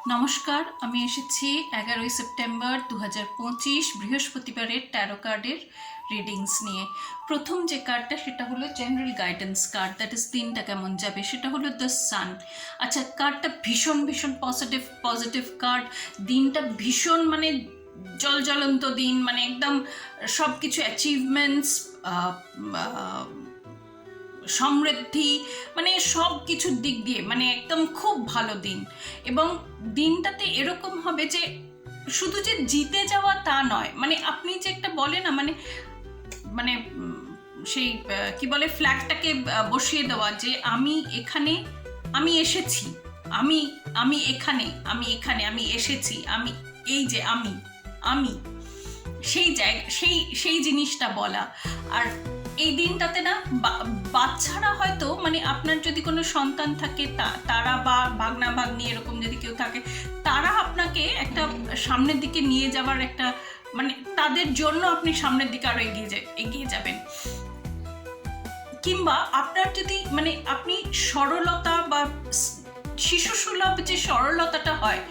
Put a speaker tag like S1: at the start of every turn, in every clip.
S1: নমস্কার, আমি এসেছি 11ই সেপ্টেম্বর 2025 বৃহস্পতিবারের ট্যারো কার্ডের রিডিংস নিয়ে। প্রথম যে কার্ডটা সেটা হলো general guidance card, that is দিনটা কেমন যাবে, সেটা হলো দ্য সান। আচ্ছা, কার্ডটা ভীষণ ভীষণ পজিটিভ কার্ড। দিনটা ভীষণ মানে জ্বলন্ত দিন, মানে একদম সব কিছু অ্যাচিভমেন্টস, সমৃদ্ধি, মানে সব কিছুর দিক দিয়ে মানে একদম খুব ভালো দিন। এবং দিনটাতে এরকম হবে যে শুধু যে জিতে যাওয়া তা নয়, মানে আপনি যে একটা বলে না মানে মানে সেই কি বলে ফ্ল্যাগটাকে বসিয়ে দেওয়া যে আমি এখানে, আমি এসেছি, আমি আমি এখানে আমি এসেছি, আমি এই যে আমি সেই জায়গা সেই জিনিসটা বলা। আর এই দিনটাতে না বাচ্চারা হয়তো মানে আপনার যদি কোনো সন্তান থাকে তারা বা ভাগনা ভাগ্নি এরকম যদি কেউ থাকে, তারা আপনাকে একটা সামনের দিকে নিয়ে যাওয়ার একটা মানে তাদের জন্য আপনি সামনের দিকে আরো এগিয়ে যাবেন। কিংবা আপনার যদি মানে আপনি সরলতা বা শিশু সুলভ যে সরলতাটা হয়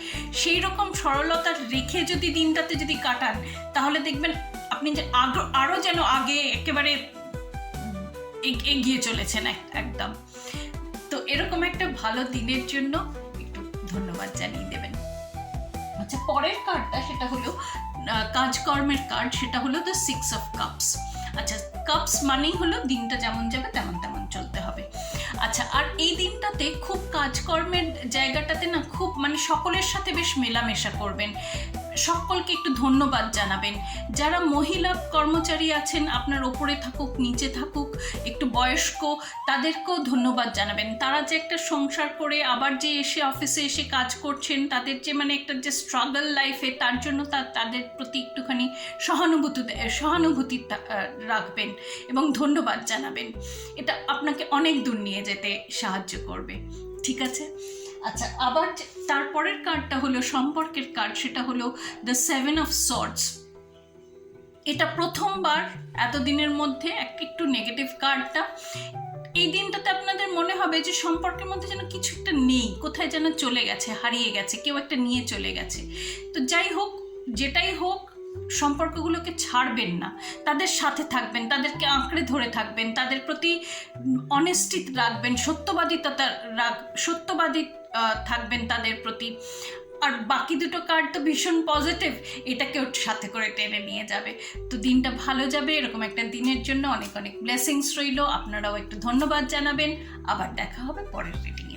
S1: সেই রকম সরলতা রেখে যদি দিনটাতে যদি কাটান, তাহলে দেখবেন আপনি যে আরো যেন আগে একেবারে এগিয়ে চলেছেন একদম। তো এরকম একটা ভালো দিনের জন্য একটু ধন্যবাদ জানিয়ে দেবেন। আচ্ছা, পরের কার্ডটা সেটা হলো কাজকর্মের কার্ড, সেটা হলো দ্য 6 অফ কাপস। আচ্ছা, কাপস মানেই হলো দিনটা যেমন যাবে তেমন তেমন চলতে হবে। আচ্ছা, আর এই দিনটাতে খুব কাজকর্মের জায়গাটাতে না খুব মানে সকলের সাথে বেশ মেলামেশা করবেন, সকলকে একটু ধন্যবাদ জানাবেন। যারা মহিলা কর্মচারী আছেন, আপনার ওপরে থাকুক নিচে থাকুক, একটু বয়স্ক, তাদেরকেও ধন্যবাদ জানাবেন। তারা যে একটা সংসার করে আবার যে এসে অফিসে এসে কাজ করছেন, তাদের যে মানে একটা যে স্ট্রাগল লাইফে, তার জন্য তাদের প্রতি একটুখানি সহানুভূতি রাখবেন এবং ধন্যবাদ জানাবেন। এটা আপনাকে অনেক দূর নিয়ে যেতে সাহায্য করবে, ঠিক আছে? আচ্ছা, আবার তারপরের কার্ডটা হলো সম্পর্কের কার্ড, সেটা হলো দ্য 7 অফ সর্ডস। এটা প্রথমবার এতদিনের মধ্যে একটু নেগেটিভ কার্ডটা। এই দিনটাতে আপনাদের মনে হবে যে সম্পর্কের মধ্যে যেন কিছু একটা নেই, কোথায় যেন চলে গেছে, হারিয়ে গেছে, কেউ একটা নিয়ে চলে গেছে। তো যাই হোক, যেটাই হোক, সম্পর্কগুলোকে ছাড়বেন না, তাদের সাথে থাকবেন, তাদেরকে আঁকড়ে ধরে থাকবেন, তাদের প্রতি অনেস্টি রাখবেন, সত্যবাদী থাকবেন তাদের প্রতি। আর বাকি দুটো কার্ড তো ভীষণ পজিটিভ, এটাকেও সাথে করে টেনে নিয়ে যাবে। তো দিনটা ভালো যাবে, এরকম একটা দিনের জন্য অনেক অনেক ব্লেসিংস রইল। আপনারাও একটু ধন্যবাদ জানাবেন। আবার দেখা হবে পরের রিডিং।